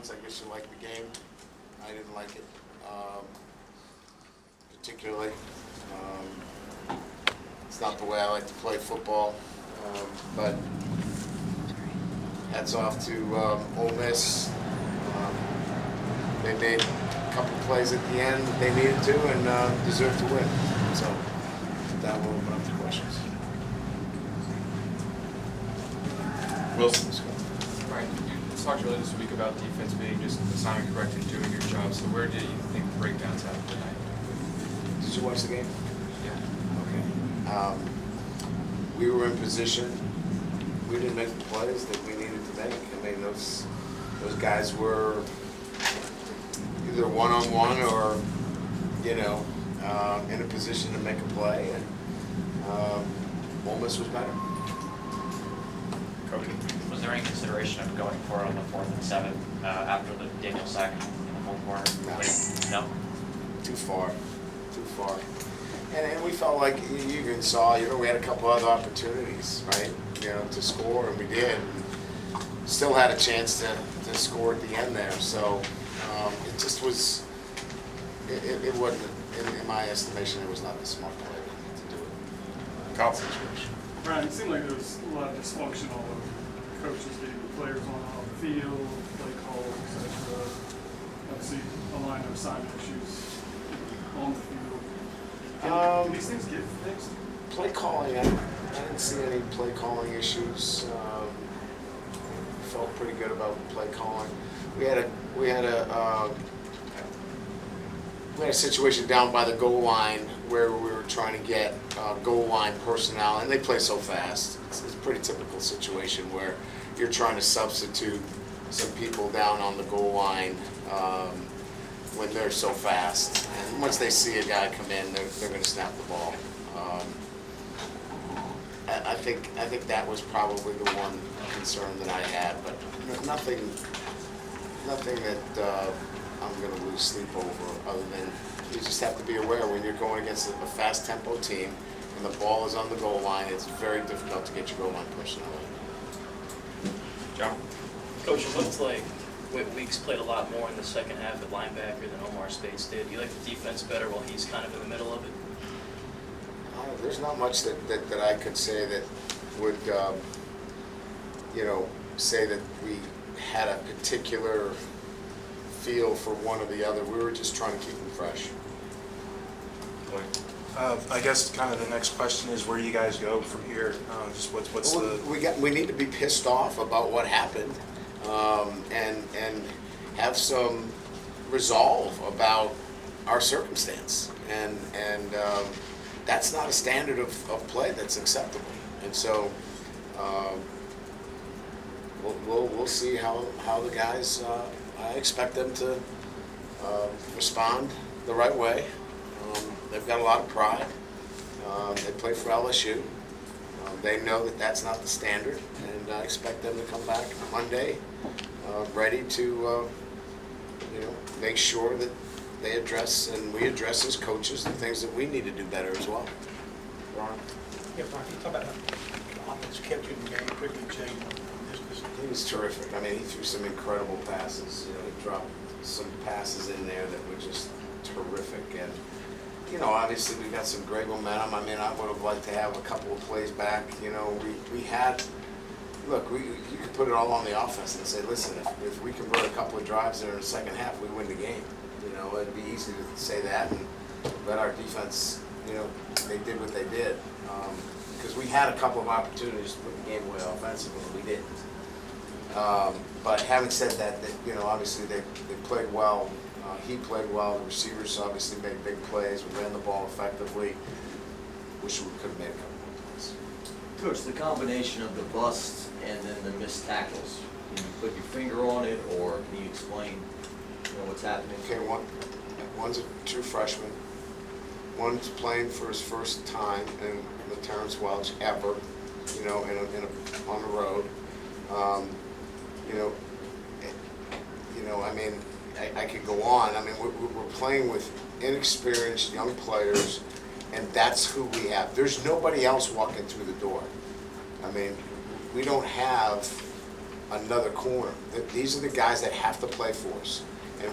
defense, I guess you like the game. I didn't like it, particularly. It's not the way I like to play football, but hats off to Ole Miss. They made a couple plays at the end that they needed to and deserved to win. So that will open up the questions. Wilson. Right. You talked earlier this week about defense being just assignment correct and doing your job. So where do you think the breakdowns happened tonight? Did you watch the game? Yeah. Okay. We were in position. We didn't make the plays that we needed to make. I mean, those guys were either one-on-one or, in a position to make a play, and Ole Miss was better. Coach, was there any consideration of going for it on the 4th and 7 after the Daniel sack in the fourth quarter? No. Too far. And we felt like you even saw, we had a couple other opportunities, right? To score, and we did. Still had a chance to score at the end there. So it just was. It wasn't, in my estimation, it was not the smart play to do it. Cop situation. Brian, it seemed like there was a lot of dysfunction all over. Coaches getting the players on the field, play calls, etc. Obviously, a line of assignment issues on the field. Can these things get fixed? Play calling, I didn't see any play calling issues. Felt pretty good about play calling. We had a situation down by the goal line where we were trying to get goal line personnel, and they play so fast. It's a pretty typical situation where you're trying to substitute some people down on the goal line when they're so fast. And once they see a guy come in, they're going to snap the ball. I think that was probably the one concern that I had, but nothing that I'm going to lose sleep over, other than you just have to be aware when you're going against a fast tempo team and the ball is on the goal line, it's very difficult to get your goal line personnel in. John? Coach, it looks like Weeks played a lot more in the second half at linebacker than Omar Speights did. Do you like the defense better while he's kind of in the middle of it? There's not much that I could say that would, say that we had a particular feel for one or the other. We were just trying to keep them fresh. I guess kind of the next question is where do you guys go from here? Just what's we need to be pissed off about what happened, and have some resolve about our circumstance, and that's not a standard of play that's acceptable. And so we'll see how the guys. I expect them to respond the right way. They've got a lot of pride. They play for LSU. They know that that's not the standard, and I expect them to come back Monday ready to make sure that they address and we address as coaches the things that we need to do better as well. Ron? Yeah, Brian, you talk about the offense kept you in the game, quickly changed. He was terrific. I mean, he threw some incredible passes. He dropped some passes in there that were just terrific. And, obviously we got some great momentum. I mean, I would have liked to have a couple of plays back. We had, look, you could put it all on the offense and say, listen, if we convert a couple of drives there in the second half, we win the game. It'd be easy to say that and let our defense, they did what they did. Because we had a couple of opportunities to put the game away offensively, and we didn't. But having said that, obviously they played well. He played well. The receivers obviously made big plays. We ran the ball effectively. Wish we could have made a couple more plays. Coach, the combination of the busts and then the missed tackles, can you put your finger on it, or can you explain what's happening? Okay, one's a true freshman. One's playing for his first time in the Terrence Welch ever, on the road. I mean, I could go on. I mean, we're playing with inexperienced young players, and that's who we have. There's nobody else walking through the door. I mean, we don't have another corner. These are the guys that have to play for us.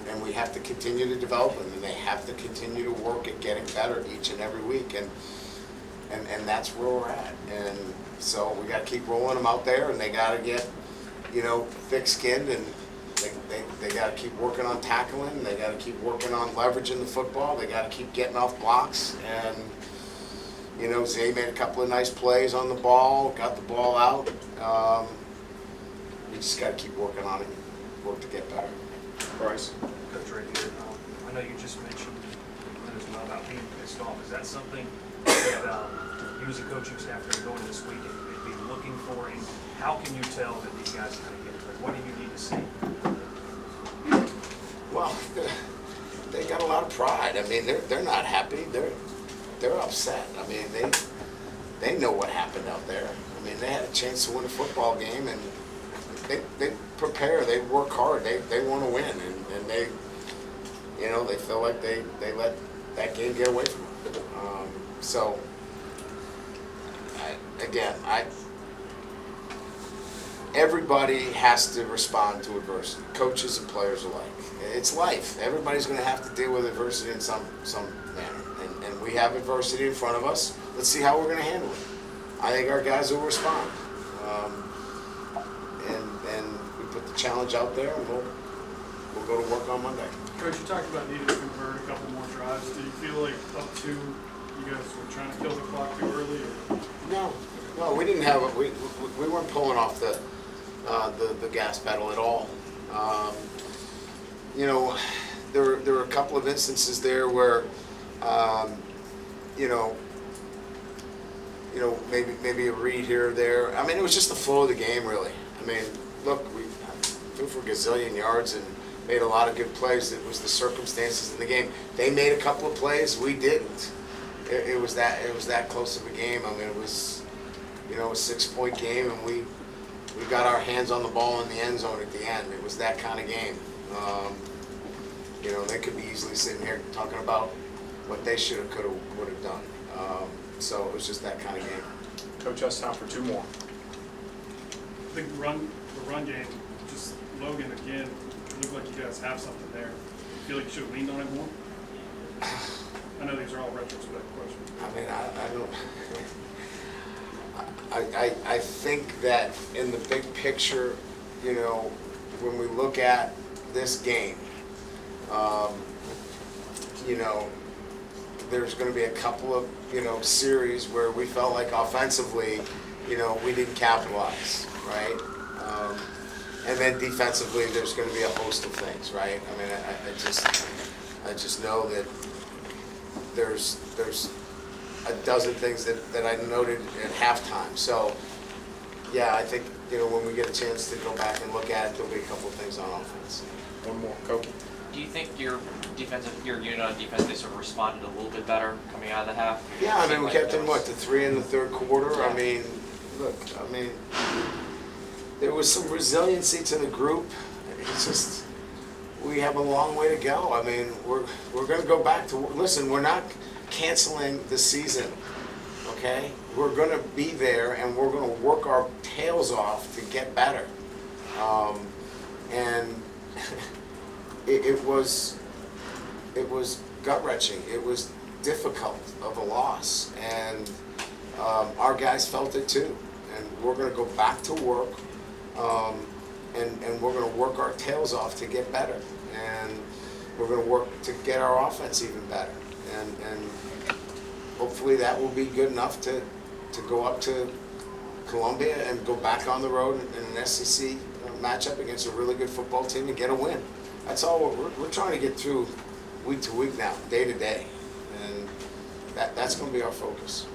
And we have to continue to develop them, and they have to continue to work at getting better each and every week. And that's where we're at. And so we got to keep rolling them out there, and they got to get, thick-skinned, and they got to keep working on tackling. They got to keep working on leveraging the football. They got to keep getting off blocks. And, Zay made a couple of nice plays on the ball, got the ball out. We just got to keep working on it, work to get better. Bryce? Coach, right here, I know you just mentioned as well about being pissed off. Is that something that you as a coaching staff are going into this week and be looking for? And how can you tell that these guys are going to get it? Like, what do you need to see? Well, they got a lot of pride. I mean, they're not happy. They're upset. I mean, they know what happened out there. I mean, they had a chance to win a football game, and they prepare. They work hard. They want to win, and they feel like they let that game get away from them. So, everybody has to respond to adversity, coaches and players alike. It's life. Everybody's going to have to deal with adversity in some manner, and we have adversity in front of us. Let's see how we're going to handle it. I think our guys will respond, and we put the challenge out there, and we'll go to work on Monday. Coach, you talked about needing to convert a couple more drives. Do you feel like up to you guys were trying to kill the clock too early? Or? No, we didn't have it. We weren't pulling off the gas pedal at all. There were a couple of instances there where, maybe a read here or there. I mean, it was just the flow of the game, really. I mean, look, we threw for a gazillion yards and made a lot of good plays. It was the circumstances in the game. They made a couple of plays, we didn't. It was that close of a game. I mean, it was, a 6-point game, and we got our hands on the ball in the end zone at the end. It was that kind of game. They could be easily sitting here talking about what they should have, could have, would have done. So it was just that kind of game. Coach, that's time for 2 more. I think the run game, just Logan again, it looked like you guys have something there. You feel like you should have leaned on it more? I know these are all retrospect questions. I mean, I think that in the big picture, when we look at this game, there's going to be a couple of, series where we felt like offensively, we didn't capitalize, right? And then defensively, there's going to be a host of things, right? I mean, I just know that there's a dozen things that I noted at halftime. So, yeah, I think, when we get a chance to go back and look at it, there'll be a couple of things on offense. 1 more. Kobe? Do you think your unit on defense, they sort of responded a little bit better coming out of the half? Yeah, I mean, we kept them, to 3 in the third quarter. Yeah. I mean, look, there was some resiliency to the group. It's just, we have a long way to go. I mean, we're going to go back to, listen, we're not canceling the season, okay? We're going to be there, and we're going to work our tails off to get better. And it was gut-wrenching. It was difficult of a loss, and our guys felt it too. And we're going to go back to work, and we're going to work our tails off to get better. And we're going to work to get our offense even better. And hopefully that will be good enough to go up to Columbia and go back on the road in an SEC matchup against a really good football team and get a win. That's all we're trying to get through week to week now, day to day. And that's going to be our focus.